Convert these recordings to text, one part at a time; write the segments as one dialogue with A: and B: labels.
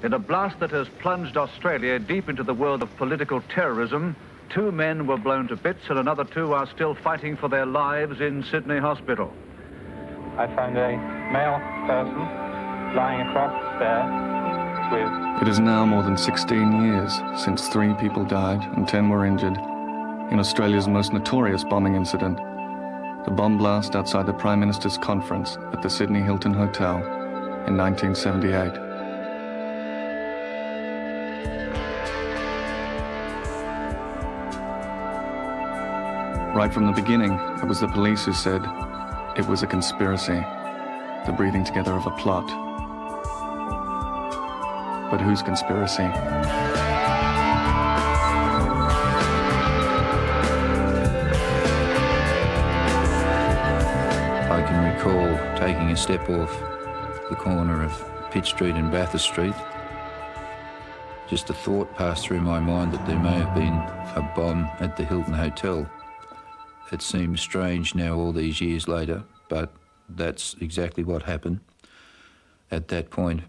A: In a blast that has plunged Australia deep into the world of political terrorism, 2 men were blown to bits and another 2 are still fighting for their lives in Sydney Hospital.
B: I found a male person lying across the stairs with...
C: It is now more than 16 years since 3 people died and 10 were injured in Australia's most notorious bombing incident, the bomb blast outside the Prime Minister's conference at the Sydney Hilton Hotel in 1978. Right from the beginning, it was the police who said it was a conspiracy, the breathing together of a plot. But whose conspiracy?
D: I can recall taking a step off the corner of Pitt Street and Bathurst Street. Just a thought passed through my mind that there may have been a bomb at the Hilton Hotel. It seems strange now all these years later, but that's exactly what happened at that point.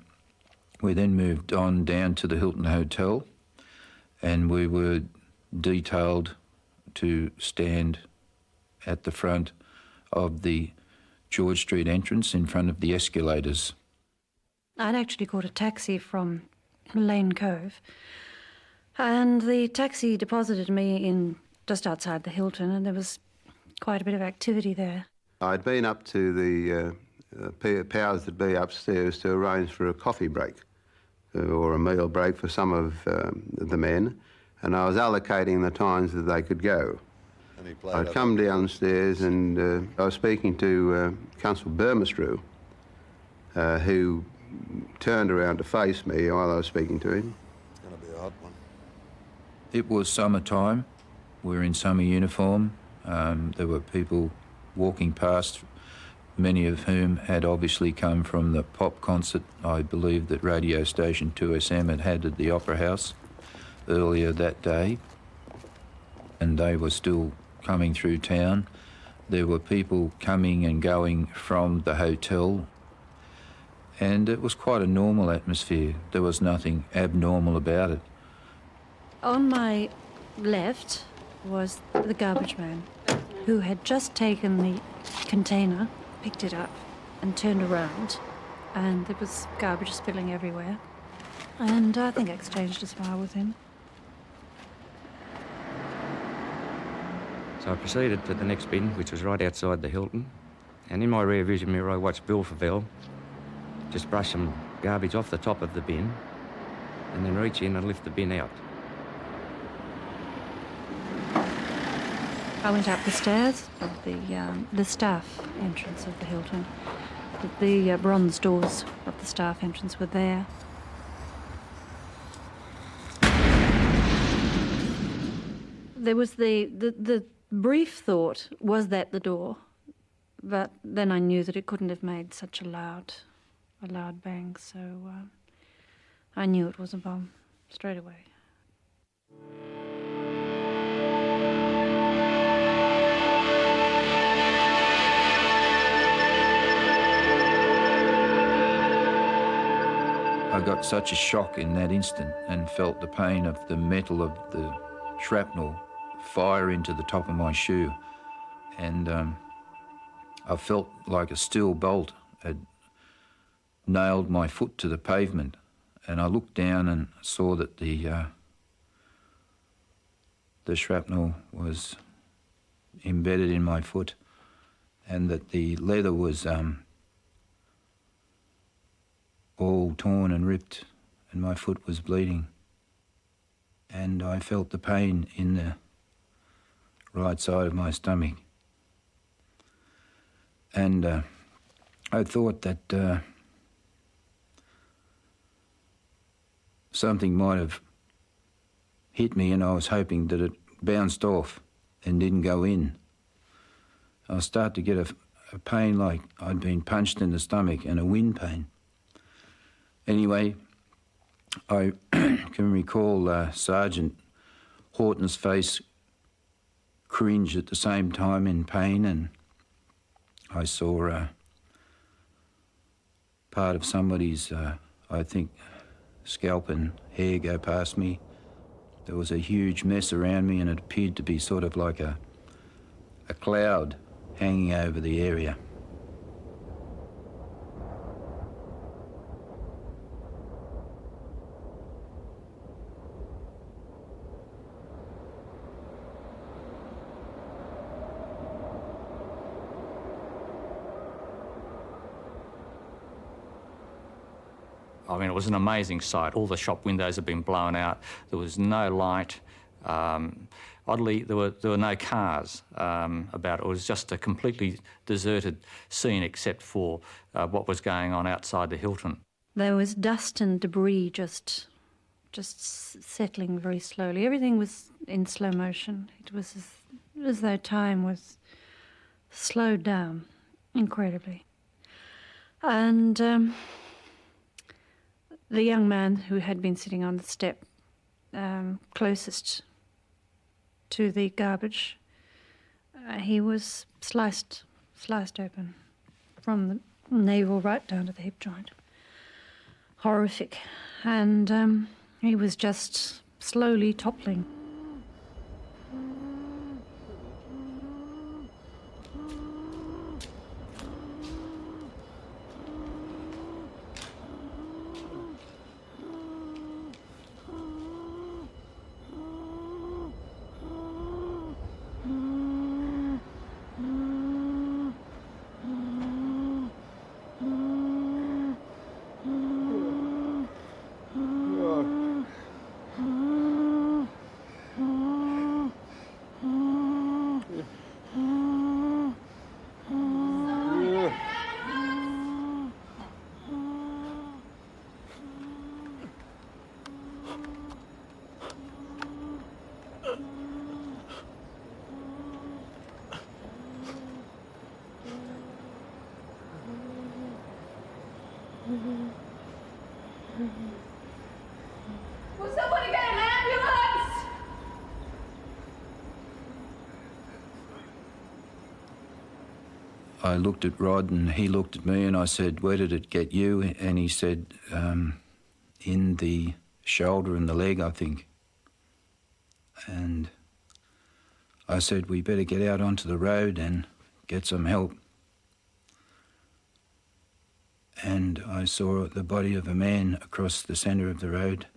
D: We then moved on down to the Hilton Hotel and we were detailed to stand at the front of the George Street entrance in front of the escalators.
E: I'd actually caught a taxi from Lane Cove and the taxi deposited me in just outside the Hilton and there was quite a bit of activity there.
F: I'd been up to the powers that be upstairs to arrange for a coffee break or a meal break for some of the men, and I was allocating the times that they could go. I'd come downstairs and I was speaking to Constable Burmistrew, who turned around to face me while I was speaking to him.
D: It's going to be a hot one. It was summertime. We were in summer uniform. There were people walking past, many of whom had obviously come from the pop concert, I believe, that radio station 2SM had at the Opera House earlier that day. And they were still coming through town. There were people coming and going from the hotel. And it was quite a normal atmosphere. There was nothing abnormal about it.
E: On my left was the garbage man, who had just taken the container, picked it up and turned around, and there was garbage spilling everywhere. And I think I exchanged a smile with him.
G: So I proceeded to the next bin, which was right outside the Hilton, and in my rear vision mirror I watched Bill Favell just brush some garbage off the top of the bin and then reach in and lift the bin out.
E: I went up the stairs of the staff entrance of the Hilton. The bronze doors of the staff entrance were there. There was the brief thought, was that the door? But then I knew that it couldn't have made such a loud bang, so I knew it was a bomb straight away.
D: I got such a shock in that instant and felt the pain of the metal of the shrapnel fire into the top of my shoe. And I felt like a steel bolt had nailed my foot to the pavement. And I looked down and saw that the shrapnel was embedded in my foot and that the leather was all torn and ripped, and my foot was bleeding. And I felt the pain in the right side of my stomach. And I thought that something might have hit me, and I was hoping that it bounced off and didn't go in. I started to get a pain like I'd been punched in the stomach, and a wind pain. Anyway, I can recall Sergeant Horton's face cringe at the same time in pain, and I saw part of somebody's, I think, scalp and hair go past me. There was a huge mess around me, and it appeared to be sort of like a cloud hanging over the area.
H: I mean, it was an amazing sight. All the shop windows had been blown out. There was no light. Oddly, there were no cars about. It was just a completely deserted scene except for what was going on outside the Hilton.
E: There was dust and debris just settling very slowly. Everything was in slow motion. It was as though time was slowed down incredibly. And the young man who had been sitting on the step closest to the garbage, he was sliced open from the navel right down to the hip joint. Horrific. And he was just slowly toppling.
I: Will somebody get an ambulance?
D: I looked at Rod and he looked at me and I said, "Where did it get you?" And he said, "In the shoulder and the leg, I think." And I said, "We better get out onto the road and get some help." And I saw the body of a man across the centre of the road,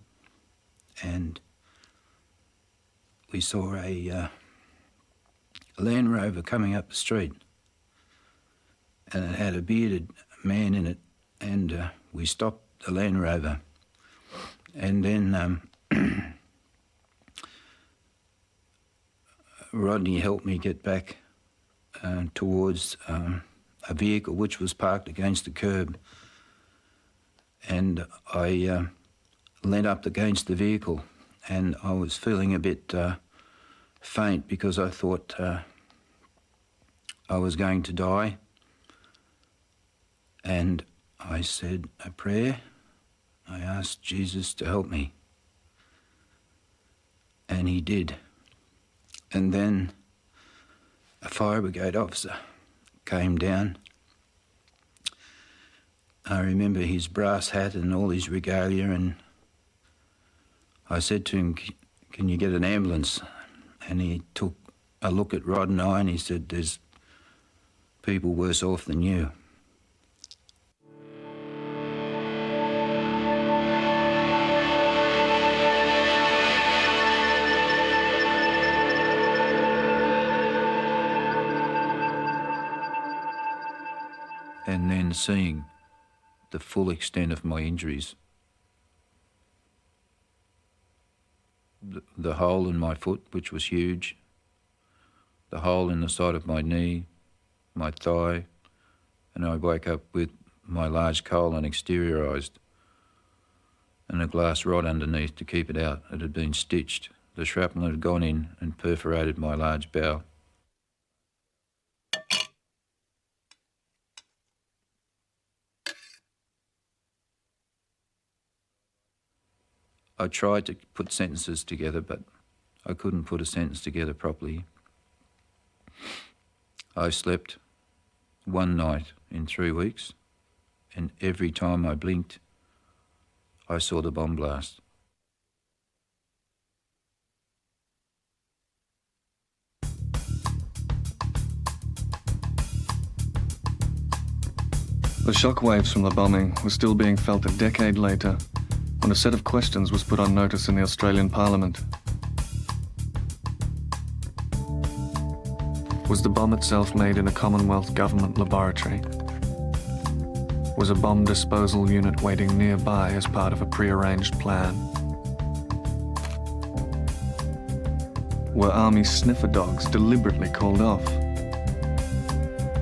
D: and we saw a Land Rover coming up the street, and it had a bearded man in it, and we stopped the Land Rover. And then Rodney helped me get back towards a vehicle which was parked against the curb, and I leant up against the vehicle, and I was feeling a bit faint because I thought I was going to die. and I said a prayer. I asked Jesus to help me. And he did. And then a fire brigade officer came down. I remember his brass hat and all his regalia, and I said to him, "Can you get an ambulance?" And he took a look at Rod and I, and he said, "There's people worse off than you." And then seeing the full extent of my injuries. The hole in my foot, which was huge, the hole in the side of my knee, my thigh, and I woke up with my large colon exteriorised and a glass rod underneath to keep it out. It had been stitched. The shrapnel had gone in and perforated my large bowel. I tried to put sentences together, but I couldn't put a sentence together properly. I slept one night in 3 weeks, and every time I blinked, I saw the bomb blast.
C: The shockwaves from the bombing were still being felt a decade later, when a set of questions was put on notice in the Australian Parliament. Was the bomb itself made in a Commonwealth government laboratory? Was a bomb disposal unit waiting nearby as part of a pre-arranged plan? Were Army sniffer dogs deliberately called off?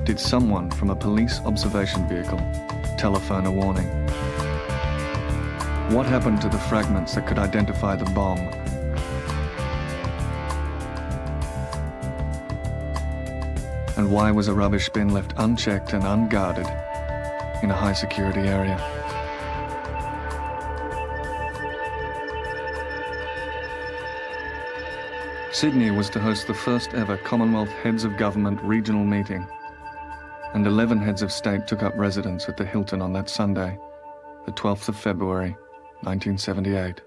C: Did someone from a police observation vehicle telephone a warning? What happened to the fragments that could identify the bomb? And why was a rubbish bin left unchecked and unguarded in a high-security area? Sydney was to host the first ever Commonwealth Heads of Government regional meeting, and 11 heads of state took up residence at the Hilton on that Sunday, the 12th of February, 1978.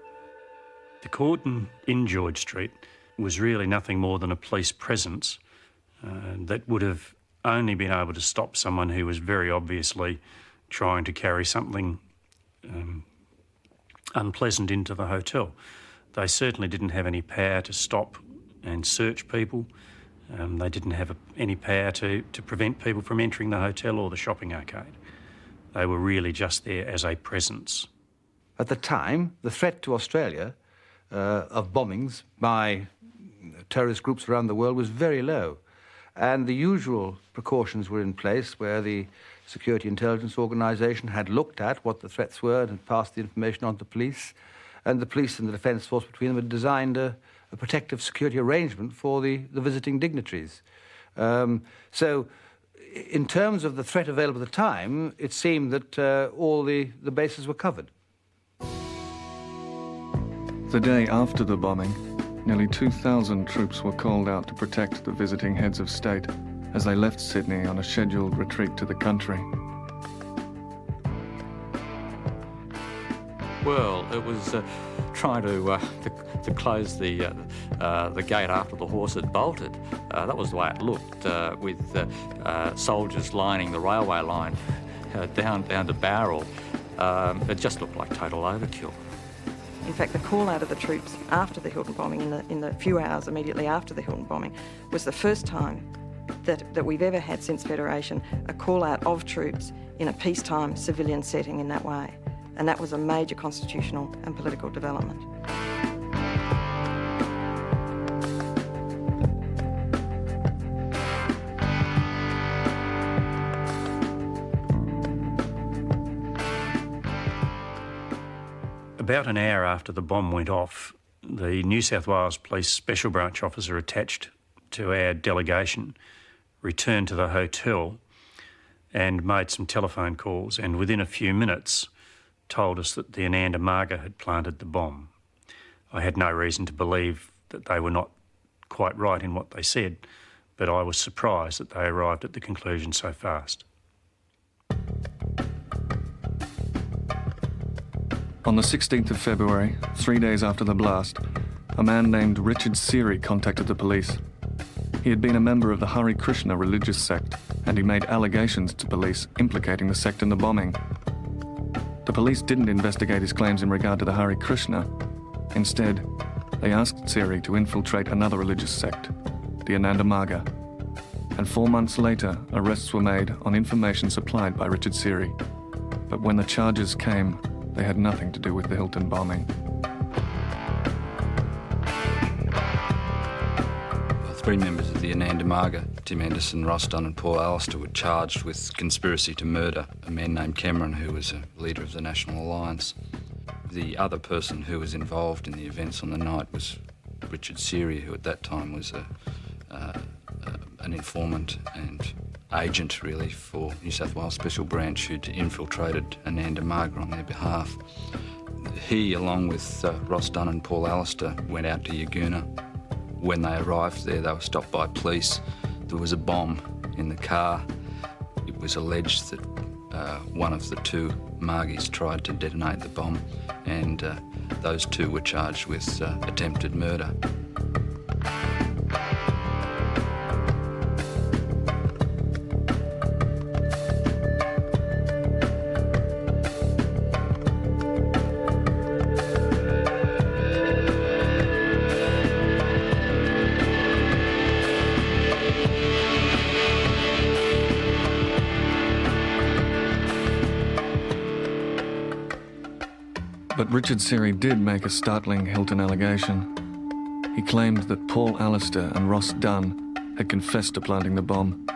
J: The cordon in George Street was really nothing more than a police presence that would have only been able to stop someone who was very obviously trying to carry something unpleasant into the hotel. They certainly didn't have any power to stop and search people. They didn't have any power to prevent people from entering the hotel or the shopping arcade. They were really just there as a presence.
K: At the time, the threat to Australia of bombings by terrorist groups around the world was very low. And the usual precautions were in place where the Security Intelligence Organisation had looked at what the threats were and passed the information on to police. And the police and the Defence Force between them had designed a protective security arrangement for the visiting dignitaries. So in terms of the threat available at the time, it seemed that all the bases were covered.
C: The day after the bombing, nearly 2,000 troops were called out to protect the visiting heads of state as they left Sydney on a scheduled retreat to the country.
H: Well, it was trying to close the gate after the horse had bolted. That was the way it looked, with soldiers lining the railway line down to Bowral. It just looked like total overkill.
L: In fact, the call out of the troops after the Hilton bombing, in the few hours immediately after the Hilton bombing, was the first time that we've ever had since Federation a call out of troops in a peacetime civilian setting in that way. And that was a major constitutional and political development.
J: About an hour after the bomb went off, the New South Wales Police Special Branch officer attached to our delegation returned to the hotel and made some telephone calls, and within a few minutes told us that the Unanimously had planted the bomb. I had no reason to believe that they were not quite right in what they said, but I was surprised that they arrived at the conclusion so fast.
C: On the 16th of February, 3 days after the blast, a man named Richard Seary contacted the police. He had been a member of the Hare Krishna religious sect, and he made allegations to police implicating the sect in the bombing. The police didn't investigate his claims in regard to the Hare Krishna. Instead, they asked Seary to infiltrate another religious sect, the Unanimously. And 4 months later, arrests were made on information supplied by Richard Seary. But when the charges came, they had nothing to do with the Hilton bombing.
M: Three members of the Unanimously, Tim Anderson, Ross Dunn and Paul Alistair, were charged with conspiracy to murder a man named Cameron, who was a leader of the National Alliance. The other person who was involved in the events on the night was Richard Seary, who at that time was an informant and agent, really, for New South Wales Special Branch, who'd infiltrated Unanimously on their behalf. He, along with Ross Dunn and Paul Alistair, went out to Yagoona. When they arrived there, they were stopped by police. There was a bomb in the car. It was alleged that one of the two Margies tried to detonate the bomb, and those two were charged with attempted murder.
C: But Richard Seary did make a startling Hilton allegation. He claimed that Paul Alistair and Ross Dunn had confessed to planting the bomb,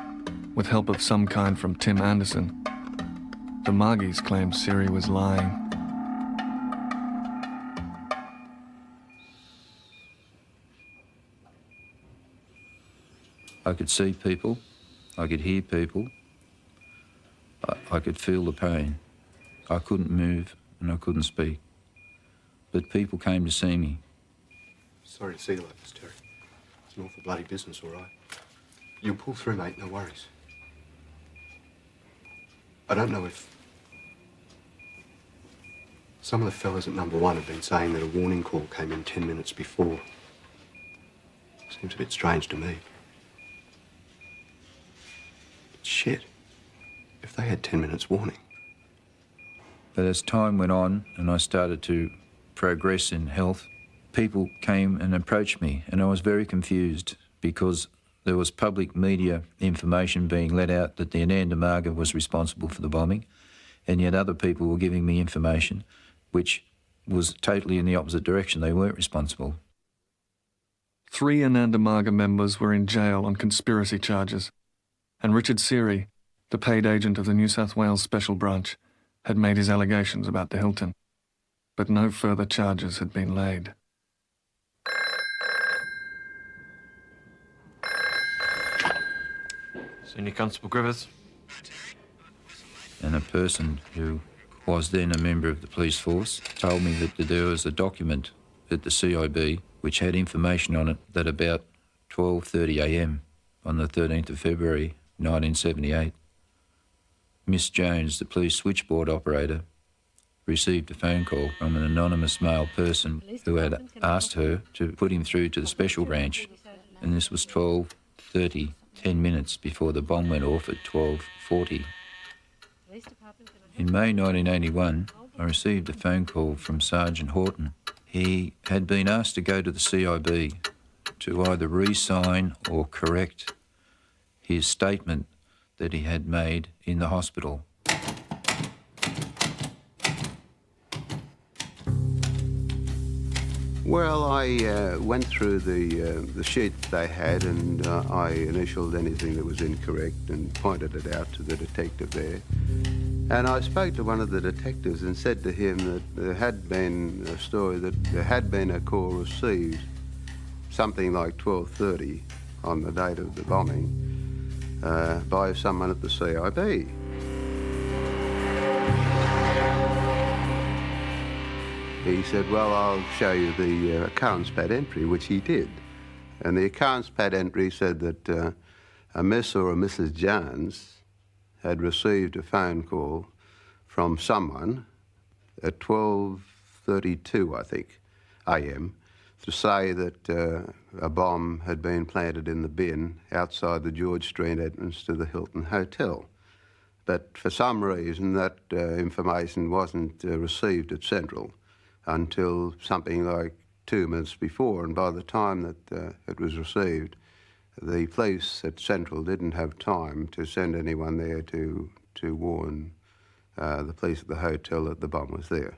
C: with help of some kind from Tim Anderson. The Margies claimed Seary was lying.
D: I could see people, I could hear people, I could feel the pain. I couldn't move and I couldn't speak. But people came to see me.
N: Sorry to see you like this, Terry. It's an awful bloody business, all right. You'll pull through, mate, no worries. I don't know if... Some of the fellas at number one have been saying that a warning call came in 10 minutes before. Seems a bit strange to me. But shit. If they had 10 minutes warning.
D: But as time went on and I started to progress in health, people came and approached me, and I was very confused because there was public media information being let out that the Unanimously was responsible for the bombing, and yet other people were giving me information which was totally in the opposite direction. They weren't responsible.
C: 3 Unanimously members were in jail on conspiracy charges, and Richard Seary, the paid agent of the New South Wales Special Branch, had made his allegations about the Hilton, but no further charges had been laid.
O: Senior Constable Griffiths.
D: And a person who was then a member of the police force told me that there was a document at the CIB which had information on it that about 12:30 a.m. on the 13th of February 1978, Miss Jones, the police switchboard operator, received a phone call from an anonymous male person who had asked her to put him through to the special branch. And this was 12:30, 10 minutes before the bomb went off at 12:40. In May 1981, I received a phone call from Sergeant Horton. He had been asked to go to the CIB to either re-sign or correct his statement that he had made in the hospital.
F: Well, I went through the sheet they had, and I initialed anything that was incorrect and pointed it out to the detective there. And I spoke to one of the detectives and said to him that there had been a story that there had been a call received something like 12:30 on the date of the bombing by someone at the CIB. He said, well, I'll show you the accounts pad entry, which he did. And the accounts pad entry said that a Miss or a Mrs. Jones had received a phone call from someone at 12:32, I think, a.m., to say that a bomb had been planted in the bin outside the George Street entrance to the Hilton Hotel. But for some reason, that information wasn't received at Central until something like 2 minutes before, and by the time that it was received, the police at Central didn't have time to send anyone there to warn the police at the hotel that the bomb was there.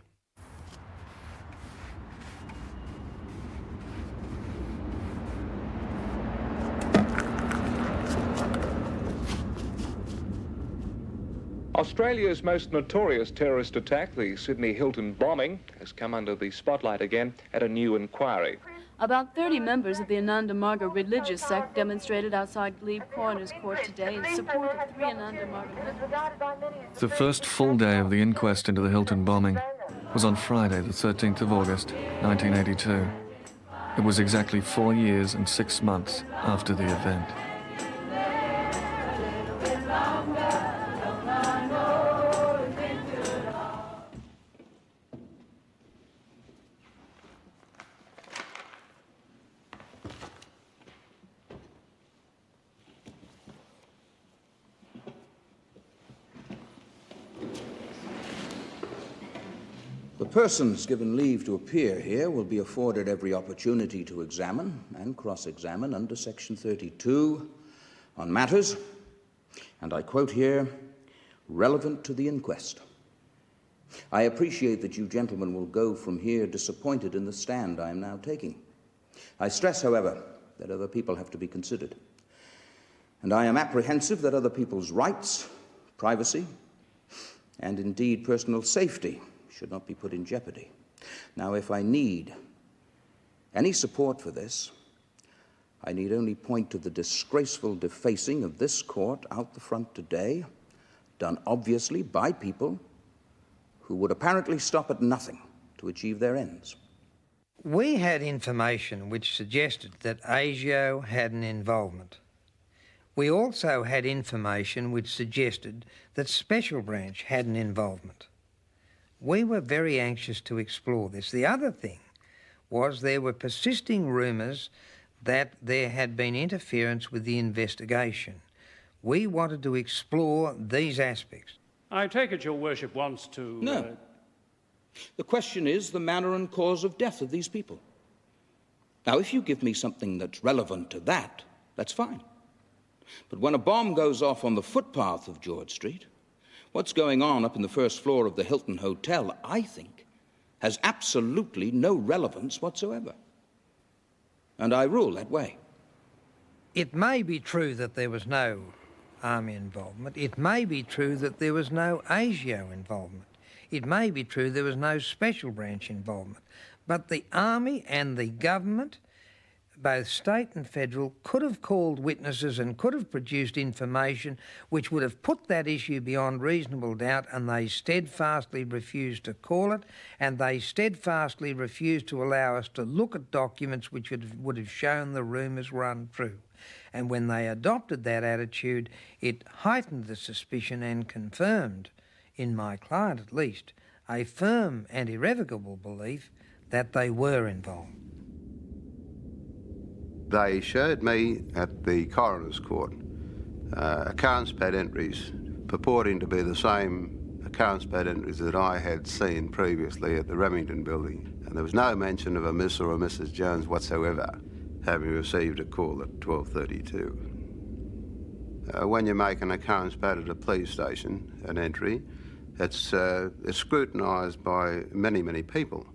O: Australia's most notorious terrorist attack, the Sydney Hilton bombing, has come under the spotlight again at a new inquiry.
P: About 30 members of the Ananda-Marga religious sect demonstrated outside Glebe Coroner's Court today in support of 3 Ananda-Marga members.
C: The first full day of the inquest into the Hilton bombing was on Friday, the 13th of August, 1982. It was exactly 4 years and 6 months after the event.
Q: The persons given leave to appear here will be afforded every opportunity to examine and cross-examine under Section 32 on matters, and I quote here, relevant to the inquest. I appreciate that you gentlemen will go from here disappointed in the stand I am now taking. I stress, however, that other people have to be considered, and I am apprehensive that other people's rights, privacy, and indeed personal safety should not be put in jeopardy. Now, if I need any support for this, I need only point to the disgraceful defacing of this court out the front today, done obviously by people who would apparently stop at nothing to achieve their ends.
R: We had information which suggested that ASIO had an involvement. We also had information which suggested that Special Branch had an involvement. We were very anxious to explore this. The other thing was there were persisting rumours that there had been interference with the investigation. We wanted to explore these aspects.
S: I take it your worship wants to...
Q: No. The question is the manner and cause of death of these people. Now, if you give me something that's relevant to that, that's fine. But when a bomb goes off on the footpath of George Street, what's going on up in the first floor of the Hilton Hotel, I think, has absolutely no relevance whatsoever. And I rule that way.
R: It may be true that there was no Army involvement. It may be true that there was no ASIO involvement. It may be true there was no Special Branch involvement. But the Army and the government, both state and federal, could have called witnesses and could have produced information which would have put that issue beyond reasonable doubt, and they steadfastly refused to call it, and they steadfastly refused to allow us to look at documents which would have shown the rumours were untrue. And when they adopted that attitude, it heightened the suspicion and confirmed, in my client at least, a firm and irrevocable belief that they were involved.
F: They showed me at the coroner's court accounts pad entries purporting to be the same accounts pad entries that I had seen previously at the Remington building. And there was no mention of a Miss or a Mrs. Jones whatsoever having received a call at 12:32. When you make an accounts pad at a police station, an entry, it's scrutinised by many, many people.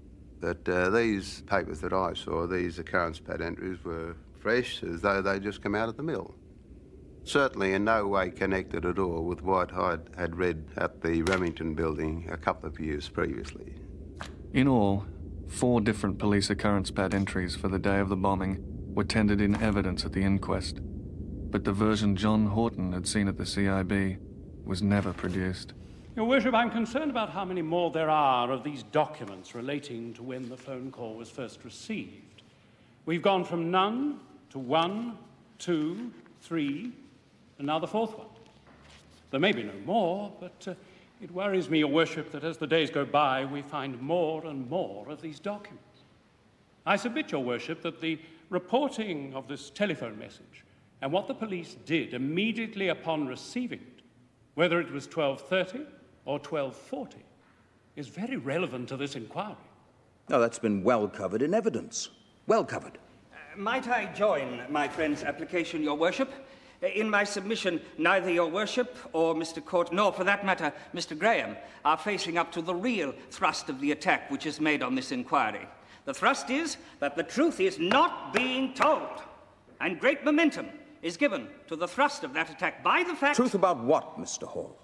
F: But these papers that I saw, these accounts pad entries, were fresh as though they just come out of the mill. Certainly in no way connected at all with what I had read at the Remington building a couple of years previously.
C: In all, 4 different police occurrence pad entries for the day of the bombing were tendered in evidence at the inquest, but the version John Horton had seen at the CIB was never produced.
S: Your Worship, I'm concerned about how many more there are of these documents relating to when the phone call was first received. We've gone from none to 1, 2, 3, and now the fourth one. There may be no more, but it worries me, Your Worship, that as the days go by, we find more and more of these documents. I submit, Your Worship, that the reporting of this telephone message and what the police did immediately upon receiving it, whether it was 12:30 or 12:40, is very relevant to this inquiry.
Q: No, that's been well covered in evidence. Well covered.
T: Might I join my friend's application, Your Worship? In my submission, neither Your Worship or Mr. Court, nor for that matter Mr. Graham, are facing up to the real thrust of the attack which is made on this inquiry. The thrust is that the truth is not being told, and great momentum is given to the thrust of that attack by the fact...
Q: Truth about what, Mr. Hall?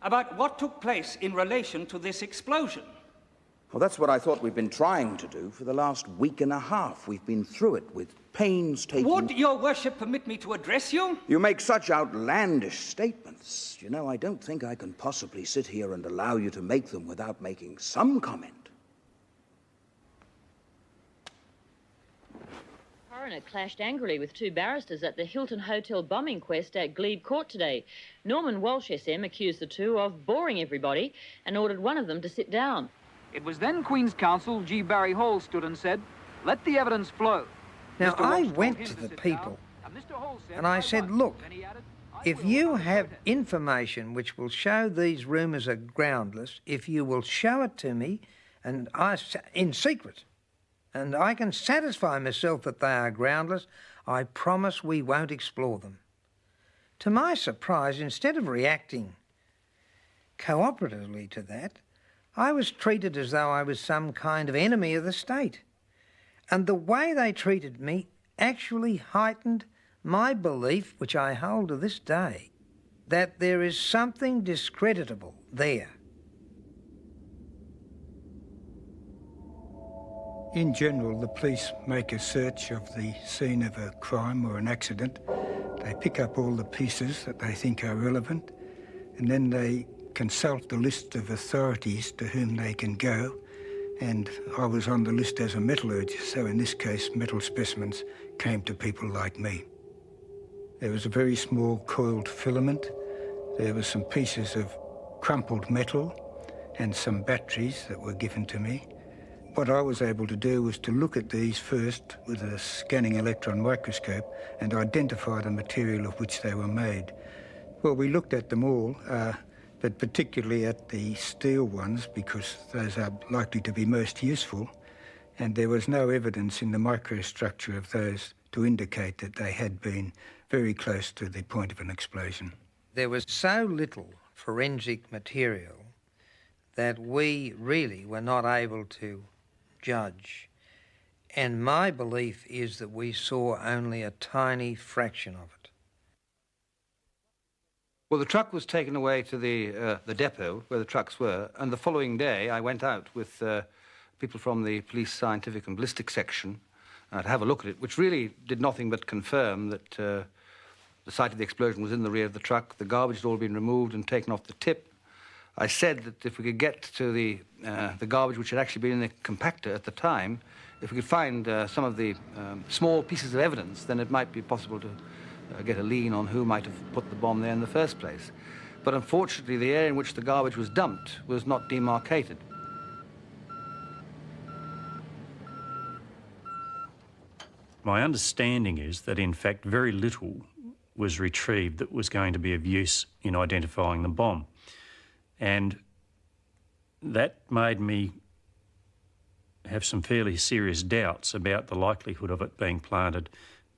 T: About what took place in relation to this explosion.
Q: Well, that's what I thought we've been trying to do for the last week and a half. We've been through it with painstaking...
T: Would Your Worship permit me to address you?
Q: You make such outlandish statements. You know, I don't think I can possibly sit here and allow you to make them without making some comment.
U: The coroner clashed angrily with two barristers at the Hilton Hotel bomb inquest at Glebe Court today. Norman Walsh SM accused the two of boring everybody and ordered one of them to sit down.
V: It was then Queen's Counsel G. Barry Hall stood and said, "Let the evidence flow."
R: Now, I went to the people and I said, look, if you have information which will show these rumours are groundless, if you will show it to me and in secret, and I can satisfy myself that they are groundless, I promise we won't explore them. To my surprise, instead of reacting cooperatively to that, I was treated as though I was some kind of enemy of the state. And the way they treated me actually heightened my belief, which I hold to this day, that there is something discreditable there.
W: In general, the police make a search of the scene of a crime or an accident. They pick up all the pieces that they think are relevant, and then they consult the list of authorities to whom they can go. And I was on the list as a metallurgist, so in this case, metal specimens came to people like me. There was a very small coiled filament. There were some pieces of crumpled metal and some batteries that were given to me. What I was able to do was to look at these first with a scanning electron microscope and identify the material of which they were made. Well, we looked at them all, but particularly at the steel ones because those are likely to be most useful, and there was no evidence in the microstructure of those to indicate that they had been very close to the point of an explosion.
R: There was so little forensic material that we really were not able to judge, and my belief is that we saw only a tiny fraction of it.
K: Well, the truck was taken away to the depot where the trucks were, and the following day I went out with people from the police scientific and ballistic section to have a look at it, which really did nothing but confirm that the site of the explosion was in the rear of the truck. The garbage had all been removed and taken off the tip. I said that if we could get to the garbage which had actually been in the compactor at the time, if we could find some of the small pieces of evidence, then it might be possible to get a lean on who might have put the bomb there in the first place. But unfortunately, the area in which the garbage was dumped was not demarcated.
J: My understanding is that, in fact, very little was retrieved that was going to be of use in identifying the bomb. And that made me have some fairly serious doubts about the likelihood of it being planted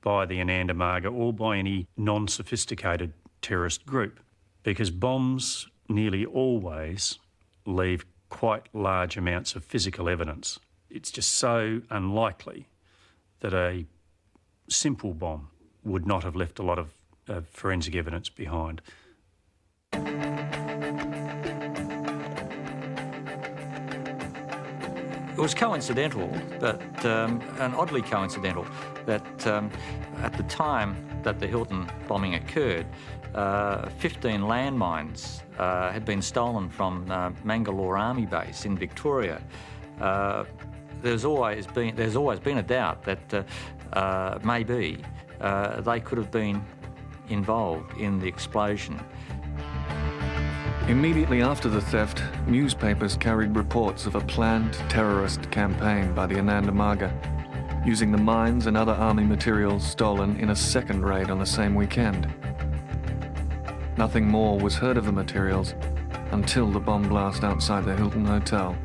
J: by the Anandamaga or by any non-sophisticated terrorist group, because bombs nearly always leave quite large amounts of physical evidence. It's just so unlikely that a simple bomb would not have left a lot of forensic evidence behind.
H: was coincidental, and oddly coincidental, that at the time that the Hilton bombing occurred, 15 landmines had been stolen from Mangalore Army Base in Victoria. There's always been a doubt that maybe they could have been involved in the explosion.
C: Immediately after the theft, newspapers carried reports of a planned terrorist campaign by the Ananda Marga, using the mines and other army materials stolen in a second raid on the same weekend. Nothing more was heard of the materials until the bomb blast outside the Hilton Hotel,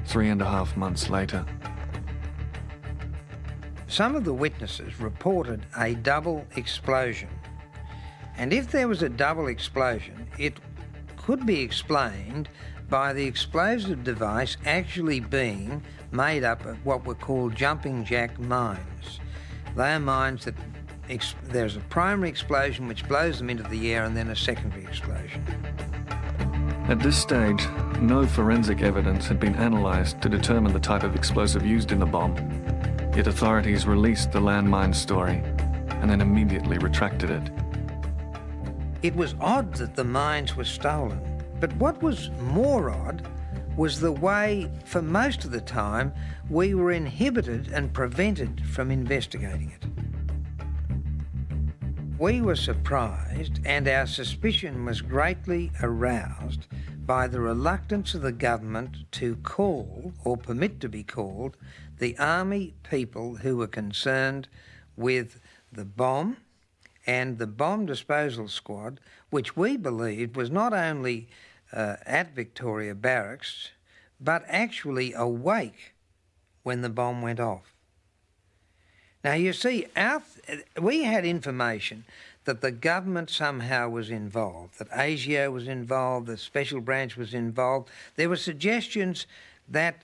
C: 3.5 months later.
R: Some of the witnesses reported a double explosion. And if there was a double explosion, it could be explained by the explosive device actually being made up of what were called jumping jack mines. They are mines that there's a primary explosion which blows them into the air and then a secondary explosion.
C: At this stage, no forensic evidence had been analysed to determine the type of explosive used in the bomb, yet authorities released the landmine story and then immediately retracted it.
R: It was odd that the mines were stolen, but what was more odd was the way, for most of the time, we were inhibited and prevented from investigating it. We were surprised, and our suspicion was greatly aroused by the reluctance of the government to call, or permit to be called, the army people who were concerned with the bomb and the bomb disposal squad, which we believed was not only at Victoria Barracks, but actually awake when the bomb went off. Now, you see, we had information that the government somehow was involved, that ASIO was involved, the special branch was involved. There were suggestions that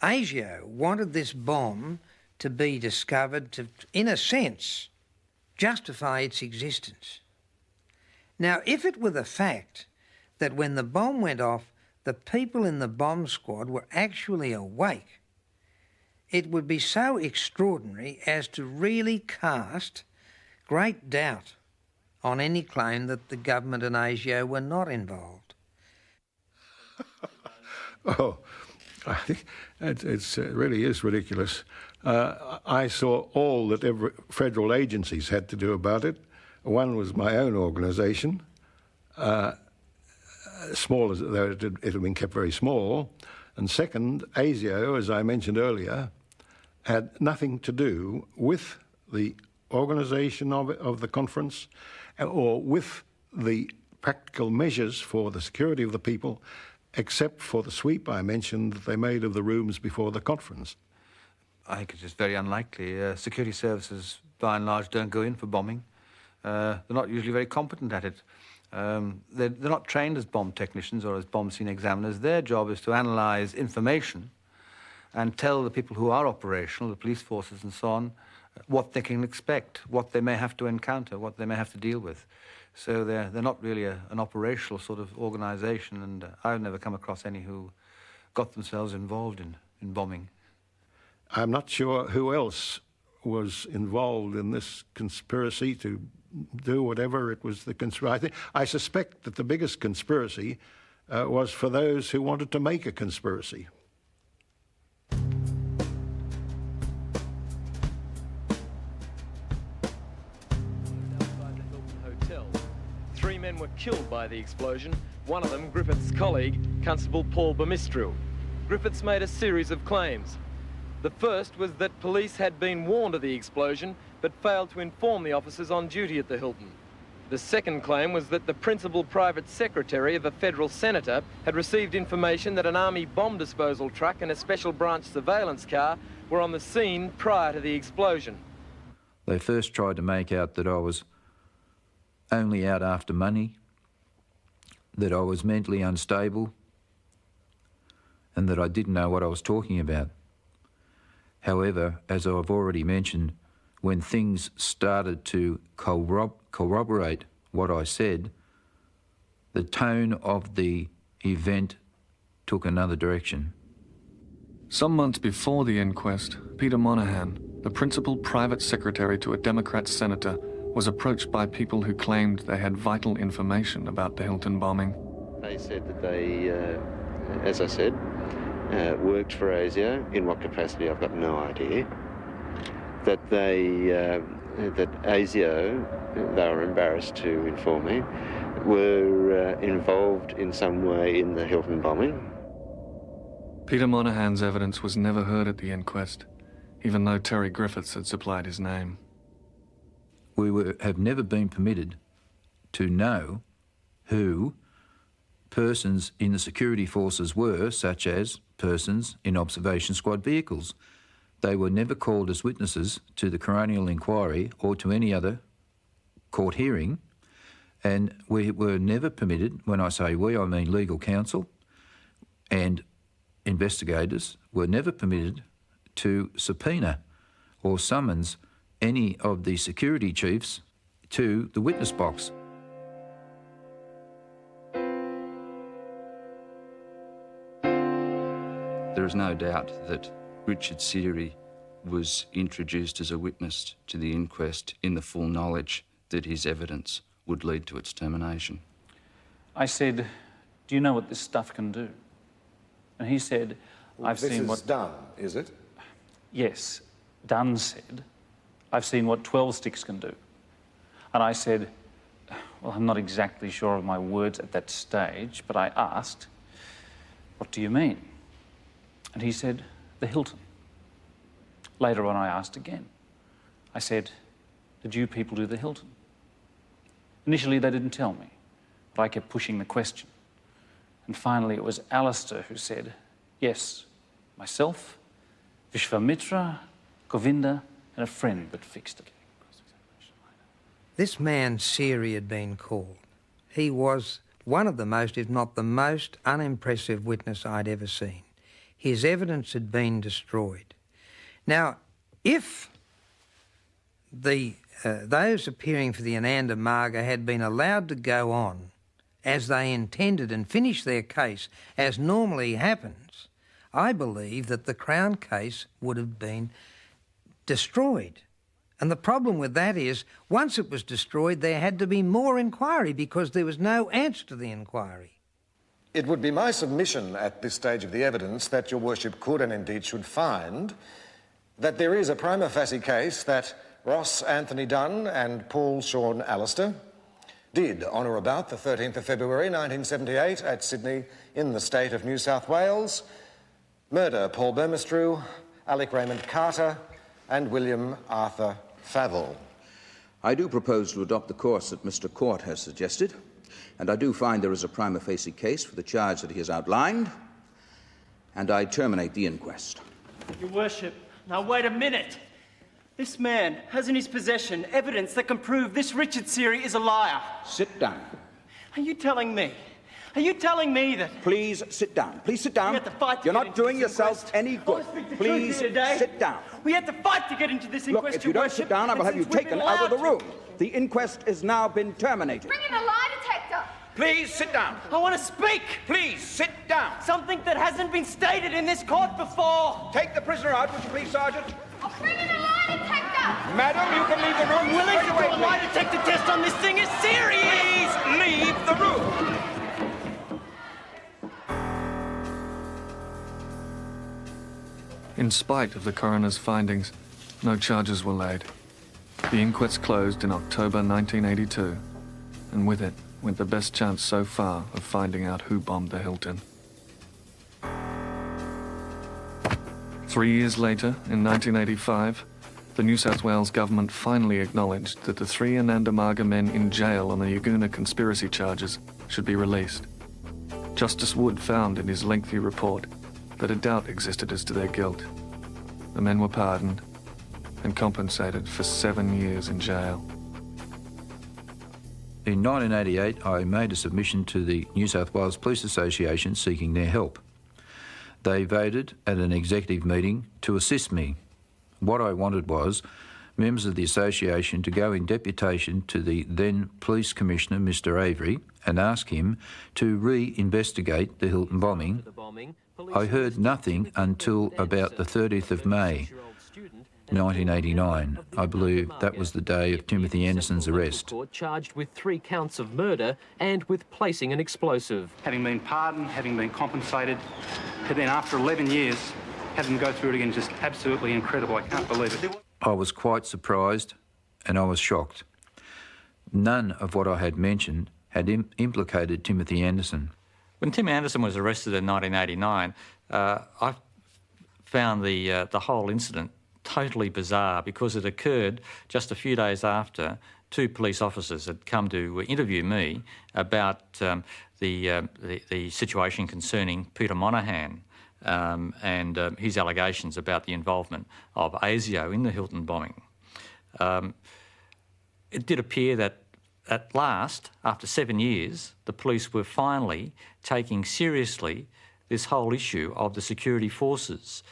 R: ASIO wanted this bomb to be discovered to, in a sense, justify its existence. Now, if it were the fact that when the bomb went off, the people in the bomb squad were actually awake, it would be so extraordinary as to really cast great doubt on any claim that the government and ASIO were not involved.
A: Oh, I think it really is ridiculous. I saw all that federal agencies had to do about it. One was my own organisation, small as though it had been kept very small. And second, ASIO, as I mentioned earlier, had nothing to do with the organisation of the conference or with the practical measures for the security of the people, except for the sweep I mentioned that they made of the rooms before the conference.
K: I think it's just very unlikely. Security services, by and large, don't go in for bombing. They're not usually very competent at it. They're not trained as bomb technicians or as bomb scene examiners. Their job is to analyse information and tell the people who are operational, the police forces and so on, what they can expect, what they may have to encounter, what they may have to deal with. So they're not really an operational sort of organisation, and I've never come across any who got themselves involved in bombing.
A: I'm not sure who else was involved in this conspiracy to do whatever it was the conspiracy. I suspect that the biggest conspiracy was for those who wanted to make a conspiracy.
B: Hotel. 3 men were killed by the explosion, one of them Griffith's colleague, Constable Paul Bemistril. Griffiths made a series of claims. The first was that police had been warned of the explosion but failed to inform the officers on duty at the Hilton. The second claim was that the principal private secretary of a federal senator had received information that an army bomb disposal truck and a special branch surveillance car were on the scene prior to the explosion.
D: They first tried to make out that I was only out after money, that I was mentally unstable, and that I didn't know what I was talking about. However, as I've already mentioned, when things started to corroborate what I said, the tone of the event took another direction.
C: Some months before the inquest, Peter Monahan, the principal private secretary to a Democrat senator, was approached by people who claimed they had vital information about the Hilton bombing.
E: They said that they, as I said, worked for ASIO. In what capacity, I've got no idea. That that ASIO, they were embarrassed to inform me, were involved in some way in the Hilton bombing.
C: Peter Monahan's evidence was never heard at the inquest, even though Terry Griffiths had supplied his name.
D: We have never been permitted to know who persons in the security forces were, such as persons in observation squad vehicles. They were never called as witnesses to the coronial inquiry or to any other court hearing, and we were never permitted, when I say we, I mean legal counsel and investigators, were never permitted to subpoena or summons any of the security chiefs to the witness box.
M: There is no doubt that Richard Seary was introduced as a witness to the inquest in the full knowledge that his evidence would lead to its termination.
S: I said, do you know what this stuff can do? And he said, I've seen what...
G: This is done, is it?
S: Yes, Dunn said, I've seen what 12 sticks can do. And I said, well, I'm not exactly sure of my words at that stage, but I asked, what do you mean? And he said, the Hilton. Later on, I asked again. I said, did you people do the Hilton? Initially, they didn't tell me, but I kept pushing the question. And finally, it was Alistair who said, yes, myself, Vishwamitra, Govinda, and a friend that fixed it.
R: This man, Seary, had been called. He was one of the most, if not the most, unimpressive witness I'd ever seen. His evidence had been destroyed. Now, if those appearing for the Ananda Marga had been allowed to go on as they intended and finish their case as normally happens, I believe that the Crown case would have been destroyed. And the problem with that is, once it was destroyed, there had to be more inquiry because there was no answer to the inquiry.
G: It would be my submission at this stage of the evidence that your worship could and indeed should find that there is a prima facie case that Ross Anthony Dunn and Paul Sean Alistair did, on or about the 13th of February 1978 at Sydney in the state of New South Wales, murder Paul Burmistrew, Alec Raymond Carter and William Arthur Favell.
Q: I do propose to adopt the course that Mr. Court has suggested, and I do find there is a prima facie case for the charge that he has outlined, and I terminate the inquest.
I: Your Worship, now wait a minute. This man has in his possession evidence that can prove this Richard Seary is a liar.
Q: Sit down.
I: Are you telling me? Are you telling me that...
Q: Please sit down. Please sit down.
I: We had to fight to
Q: You're
I: get
Q: not
I: into
Q: doing
I: this
Q: yourself
I: inquest.
Q: any good. Please sit down.
I: We had to fight to get into this
Q: Look,
I: inquest,
Q: if you
I: Your
Q: don't sit
I: Worship,
Q: down, I will
I: and
Q: have you
I: since we've
Q: taken
I: been
Q: out of the
I: allowed
Q: room. The inquest has now been terminated.
X: Bring in a lie detector.
Q: Please sit down.
I: I want to speak.
Q: Please sit down.
I: Something that hasn't been stated in this court before.
Q: Take the prisoner out, would you please, Sergeant?
X: Oh, bring in a lie detector.
Q: Madam, you can leave the room.
I: I'm willing to
Q: straight
I: do a
Q: away,
I: lie
Q: please.
I: detector test on this thing. It's serious.
Q: Please leave the room.
C: In spite of the coroner's findings, no charges were laid. The inquest closed in October 1982, and with it went the best chance so far of finding out who bombed the Hilton. 3 years later, in 1985, the New South Wales government finally acknowledged that the 3 Ananda Marga men in jail on the Yagoona conspiracy charges should be released. Justice Wood found in his lengthy report that a doubt existed as to their guilt. The men were pardoned and compensated for 7 years in jail.
D: In 1988, I made a submission to the New South Wales Police Association seeking their help. They voted at an executive meeting to assist me. What I wanted was members of the association to go in deputation to the then Police Commissioner, Mr. Avery, and ask him to re-investigate the Hilton bombing I heard nothing until about the 30th of May, 1989. I believe that was the day of Timothy Anderson's arrest.
L: Charged with 3 counts of murder and with placing an explosive.
J: Having been pardoned, having been compensated, and then after 11 years, have them go through it again, just absolutely incredible. I can't believe it.
D: I was quite surprised and I was shocked. None of what I had mentioned had implicated Timothy Anderson.
H: When Tim Anderson was arrested in 1989, I found the whole incident totally bizarre because it occurred just a few days after 2 police officers had come to interview me about the situation concerning Peter Monaghan and his allegations about the involvement of ASIO in the Hilton bombing. It did appear that at last, after 7 years, the police were finally taking seriously this whole issue of the security forces.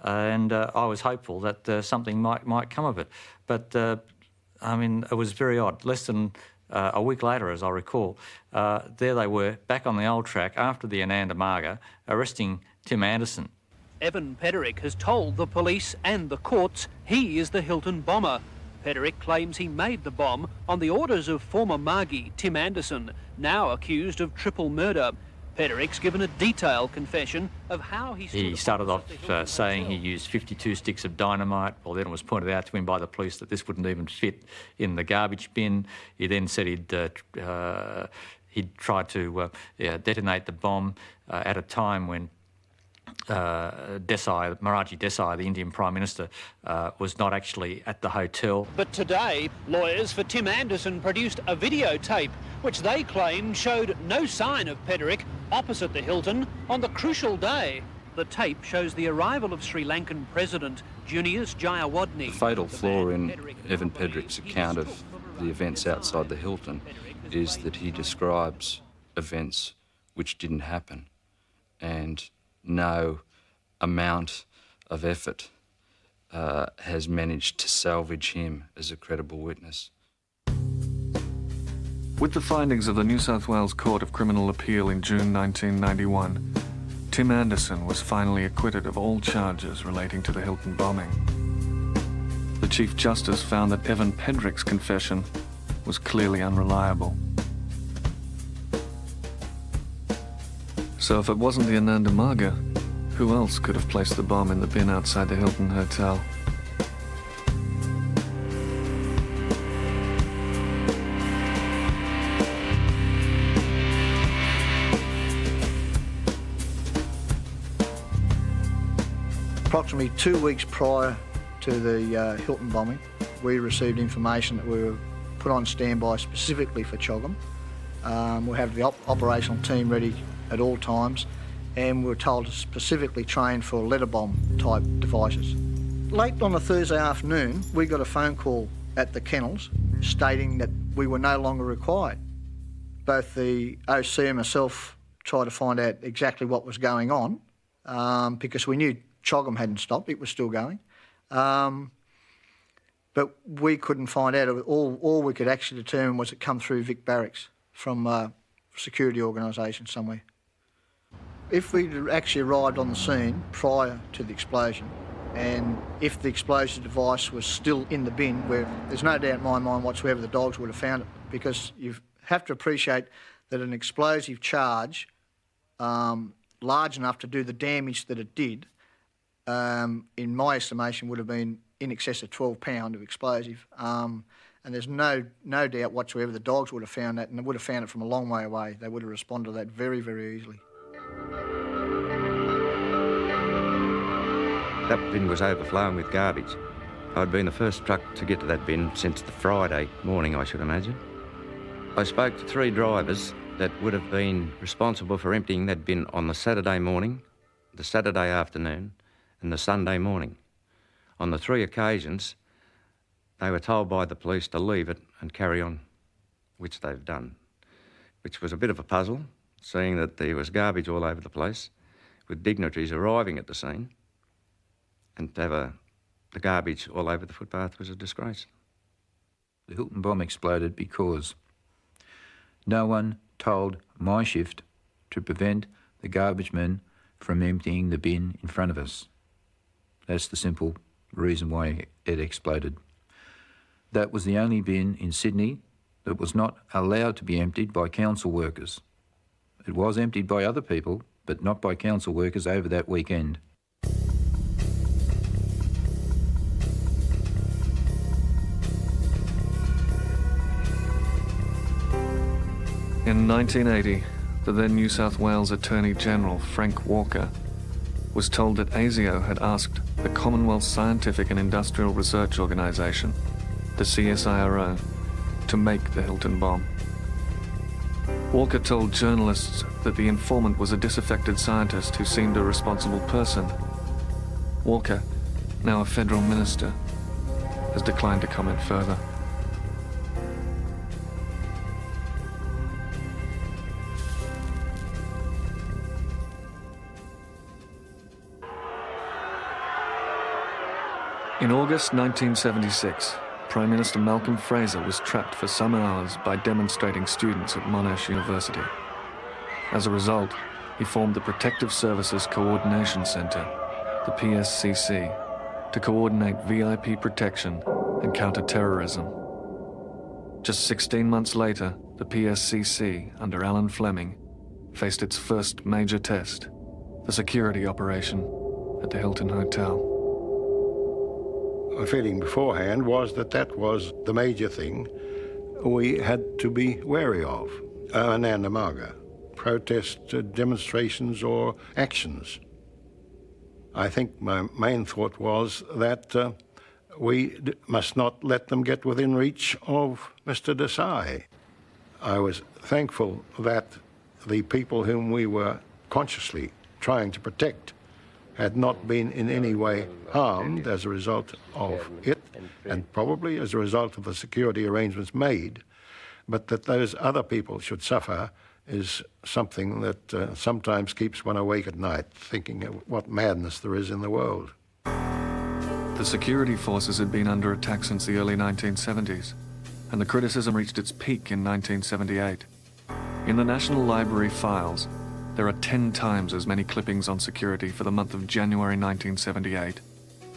H: And I was hopeful that something might come of it. But, I mean, it was very odd. Less than a week later, as I recall, there they were, back on the old track after the Anandamaga, arresting Tim Anderson.
V: Evan Pederick has told the police and the courts he is the Hilton bomber. Pederick claims he made the bomb on the orders of former Margie Tim Anderson, now accused of triple murder. Pederick's given a detailed confession of how he
H: started off saying he used 52 sticks of dynamite. Well, then it was pointed out to him by the police that this wouldn't even fit in the garbage bin. He then said he'd tried to detonate the bomb at a time when Maraji Desai, the Indian Prime Minister, was not actually at the hotel.
V: But today, lawyers for Tim Anderson produced a videotape which they claim showed no sign of Pederick opposite the Hilton on the crucial day. The tape shows the arrival of Sri Lankan President Junius Jayawardeneh.
M: The fatal flaw in Evan Pederick's account of the events outside the Hilton is that he describes events which didn't happen, and no amount of effort has managed to salvage him as a credible witness.
C: With the findings of the New South Wales Court of Criminal Appeal in June 1991, Tim Anderson was finally acquitted of all charges relating to the Hilton bombing. The Chief Justice found that Evan Pederick's confession was clearly unreliable. So if it wasn't the Anandamaga, who else could have placed the bomb in the bin outside the Hilton Hotel?
N: Approximately 2 weeks prior to the Hilton bombing, we received information that we were put on standby specifically for CHOGRM. We have the operational team ready at all times, and we were told to specifically train for letter bomb type devices. Late on a Thursday afternoon, we got a phone call at the kennels stating that we were no longer required. Both the OC and myself tried to find out exactly what was going on because we knew CHOGRM hadn't stopped, it was still going. But we couldn't find out. All we could actually determine was it come through Vic Barracks from a security organisation somewhere. If we'd actually arrived on the scene prior to the explosion, and if the explosive device was still in the bin, where there's no doubt in my mind whatsoever the dogs would have found it, because you have to appreciate that an explosive charge large enough to do the damage that it did, in my estimation, would have been in excess of 12 pound of explosive. And there's no doubt whatsoever the dogs would have found that, and they would have found it from a long way away. They would have responded to that very, very easily.
O: That bin was overflowing with garbage. I'd been the first truck to get to that bin since the Friday morning, I should imagine. I spoke to 3 drivers that would have been responsible for emptying that bin on the Saturday morning, the Saturday afternoon, and the Sunday morning. On the 3 occasions, they were told by the police to leave it and carry on, which they've done, which was a bit of a puzzle, seeing that there was garbage all over the place, with dignitaries arriving at the scene, and to have the garbage all over the footpath was a disgrace.
D: The Hilton bomb exploded because no one told my shift to prevent the garbage men from emptying the bin in front of us. That's the simple reason why it exploded. That was the only bin in Sydney that was not allowed to be emptied by council workers. It was emptied by other people, but not by council workers over that weekend.
C: In 1980, the then New South Wales Attorney General, Frank Walker, was told that ASIO had asked the Commonwealth Scientific and Industrial Research Organisation, the CSIRO, to make the Hilton bomb. Walker told journalists that the informant was a disaffected scientist who seemed a responsible person. Walker, now a federal minister, has declined to comment further. In August 1976, Prime Minister Malcolm Fraser was trapped for some hours by demonstrating students at Monash University. As a result, he formed the Protective Services Coordination Centre, the PSCC, to coordinate VIP protection and counter-terrorism. Just 16 months later, the PSCC, under Alan Fleming, faced its first major test, the security operation at the Hilton Hotel.
A: My feeling beforehand was that that was the major thing we had to be wary of, anti-terrorism, protest demonstrations or actions. I think my main thought was that we must not let them get within reach of Mr. Desai. I was thankful that the people whom we were consciously trying to protect had not been in any way harmed as a result of it, and probably as a result of the security arrangements made, but that those other people should suffer is something that sometimes keeps one awake at night, thinking of what madness there is in the world.
C: The security forces had been under attack since the early 1970s, and the criticism reached its peak in 1978. In the National Library files, there are 10 times as many clippings on security for the month of January 1978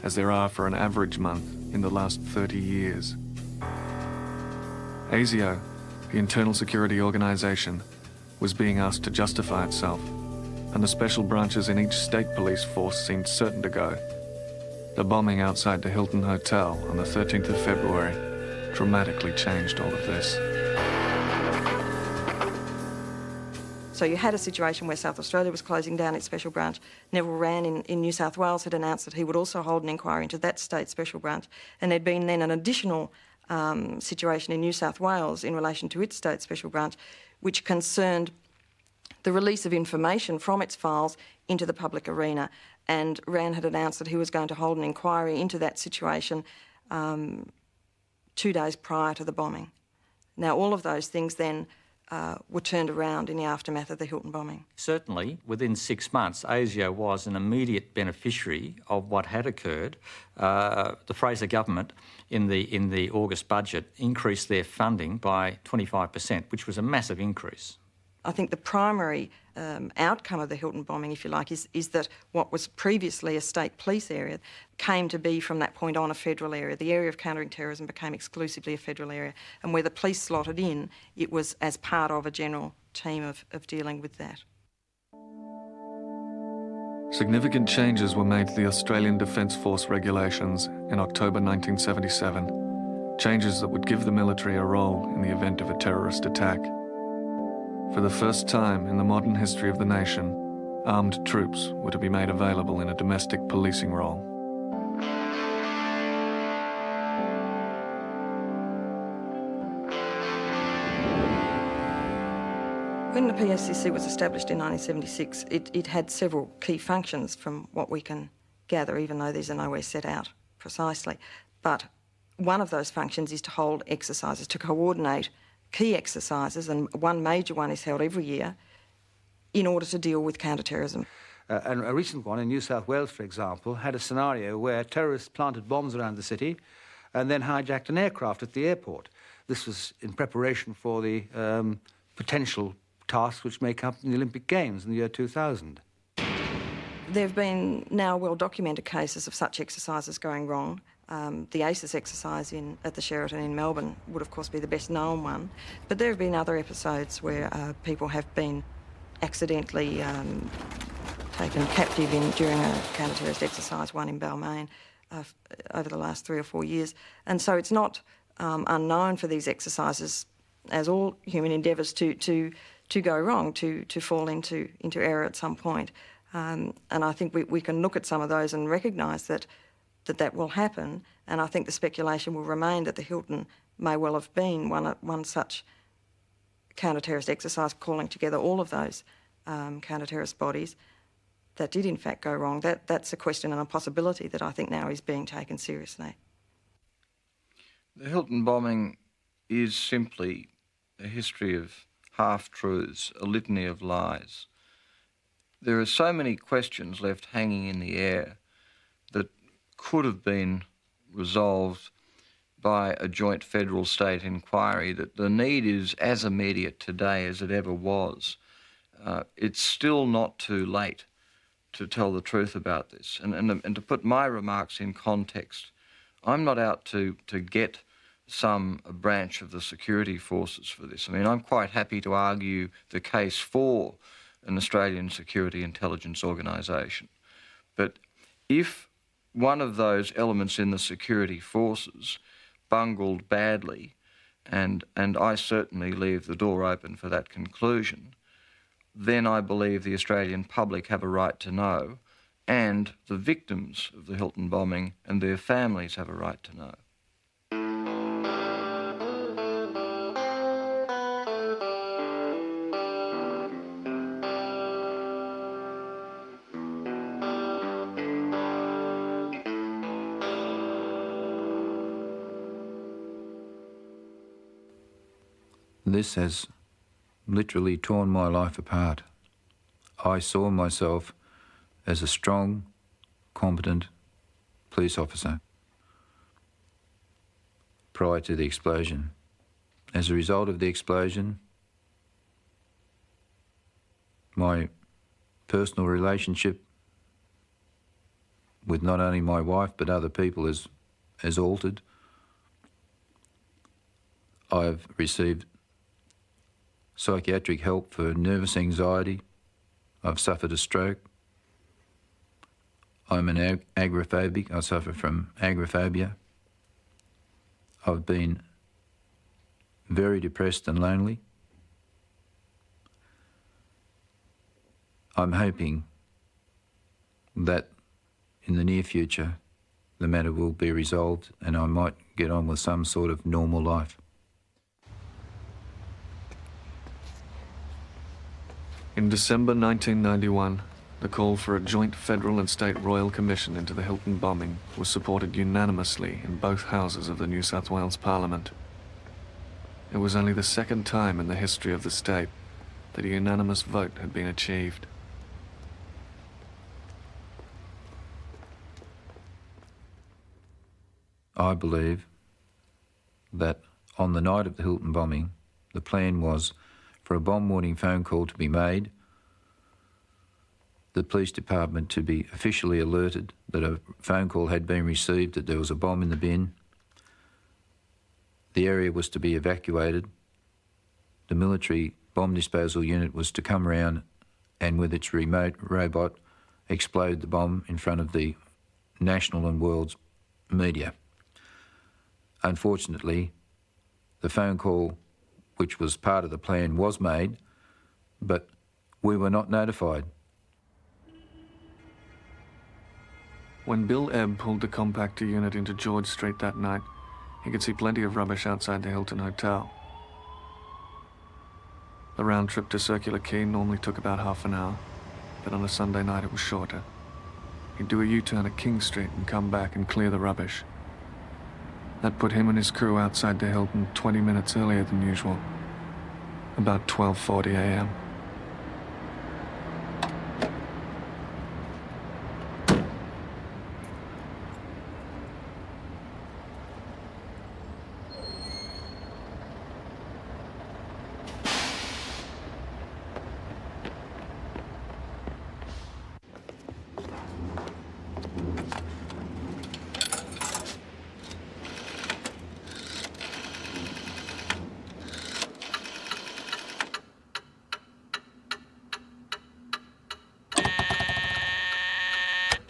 C: as there are for an average month in the last 30 years. ASIO, the internal security organisation, was being asked to justify itself, and the special branches in each state police force seemed certain to go. The bombing outside the Hilton Hotel on the 13th of February dramatically changed all of this.
F: So you had a situation where South Australia was closing down its special branch. Neville Wran in New South Wales had announced that he would also hold an inquiry into that state special branch. And there'd been then an additional situation in New South Wales in relation to its state special branch, which concerned the release of information from its files into the public arena. And Wran had announced that he was going to hold an inquiry into that situation 2 days prior to the bombing. Now, all of those things then were turned around in the aftermath of the Hilton bombing.
H: Certainly, within 6 months, ASIO was an immediate beneficiary of what had occurred. The Fraser government, in the August budget, increased their funding by 25%, which was a massive increase.
F: I think the primary outcome of the Hilton bombing, if you like, is that what was previously a state police area came to be from that point on a federal area. The area of countering terrorism became exclusively a federal area, and where the police slotted in, it was as part of a general team of dealing with that.
C: Significant changes were made to the Australian Defence Force regulations in October 1977, changes that would give the military a role in the event of a terrorist attack. For the first time in the modern history of the nation, armed troops were to be made available in a domestic policing role.
F: When the PSCC was established in 1976, it had several key functions from what we can gather, even though these are nowhere set out precisely. But one of those functions is to hold exercises, to coordinate key exercises, and one major one is held every year in order to deal with counter-terrorism.
K: And a recent one in New South Wales, for example, had a scenario where terrorists planted bombs around the city and then hijacked an aircraft at the airport. This was in preparation for the potential tasks which may come in the Olympic Games in the year 2000.
F: There have been now well-documented cases of such exercises going wrong. The ASIO exercise at the Sheraton in Melbourne would, of course, be the best-known one. But there have been other episodes where people have been accidentally taken captive during a counter-terrorist exercise, one in Balmain, over the last 3 or 4 years. And so it's not unknown for these exercises, as all human endeavours, to go wrong, to fall into error at some point. And I think we can look at some of those and recognise that will happen, and I think the speculation will remain that the Hilton may well have been one such counter-terrorist exercise, calling together all of those counter-terrorist bodies that did in fact go wrong. That's a question and a possibility that I think now is being taken seriously.
K: The Hilton bombing is simply a history of half-truths, a litany of lies. There are so many questions left hanging in the air that could have been resolved by a joint federal-state inquiry that the need is as immediate today as it ever was. It's still not too late to tell the truth about this. And to put my remarks in context, I'm not out to get some branch of the security forces for this. I mean, I'm quite happy to argue the case for an Australian security intelligence organisation. But if one of those elements in the security forces bungled badly, and I certainly leave the door open for that conclusion, then I believe the Australian public have a right to know, and the victims of the Hilton bombing and their families have a right to know.
D: This has literally torn my life apart. I saw myself as a strong, competent police officer prior to the explosion. As a result of the explosion, my personal relationship with not only my wife but other people has altered. I've received psychiatric help for nervous anxiety. I've suffered a stroke. I'm an agoraphobic. I suffer from agoraphobia. I've been very depressed and lonely. I'm hoping that in the near future the matter will be resolved and I might get on with some sort of normal life.
C: In December 1991, the call for a joint federal and state royal commission into the Hilton bombing was supported unanimously in both houses of the New South Wales Parliament. It was only the second time in the history of the state that a unanimous vote had been achieved.
D: I believe that on the night of the Hilton bombing, the plan was for a bomb warning phone call to be made, the police department to be officially alerted that a phone call had been received, that there was a bomb in the bin. The area was to be evacuated. The military bomb disposal unit was to come around and with its remote robot explode the bomb in front of the national and world's media. Unfortunately, the phone call, which was part of the plan, was made, but we were not notified.
C: When Bill Ebb pulled the compactor unit into George Street that night, he could see plenty of rubbish outside the Hilton Hotel. The round trip to Circular Quay normally took about half an hour, but on a Sunday night it was shorter. He'd do a U-turn at King Street and come back and clear the rubbish. That put him and his crew outside the Hilton 20 minutes earlier than usual, about 12:40 a.m.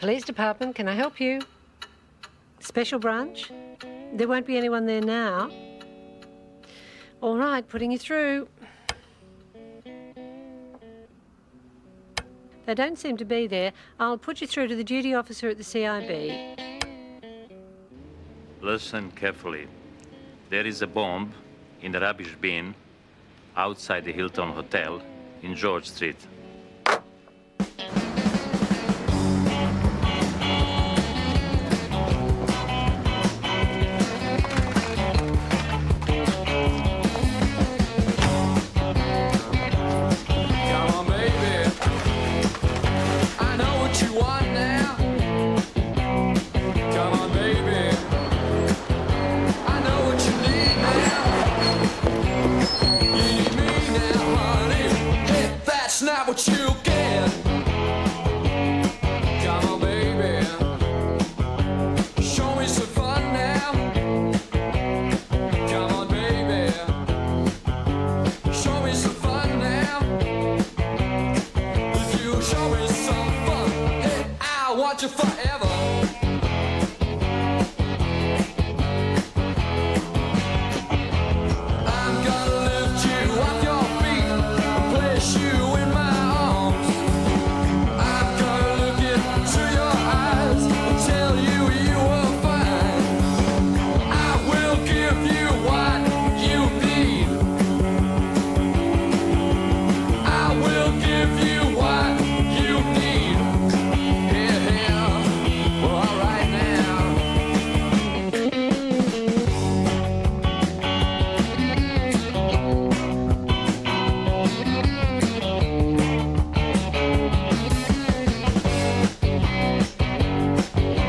P: Police department, can I help you? Special branch? There won't be anyone there now. All right, putting you through. They don't seem to be there. I'll put you through to the duty officer at the CIB.
T: Listen carefully. There is a bomb in the rubbish bin outside the Hilton Hotel in George Street.
U: Not what you get. Come on, baby. Show me some fun now. Come on, baby. Show me some fun now. If you show me some fun, hey, I want you forever. I'm gonna lift you off your feet and place you in my arms. I'm gonna look into your eyes and tell you you are fine. I will give you what you need. I will give you what you need. Here, here, well, all right now.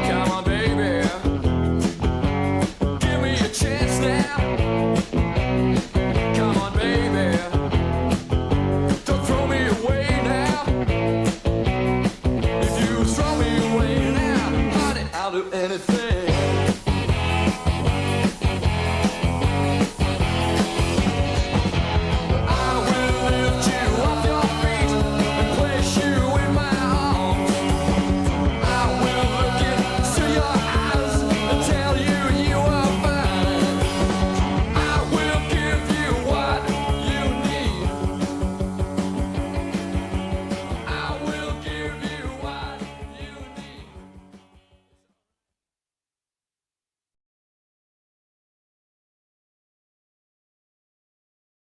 U: Come on, baby. Give me a chance now. Come on, baby. Don't throw me away now. If you throw me away now, honey, I'll do anything.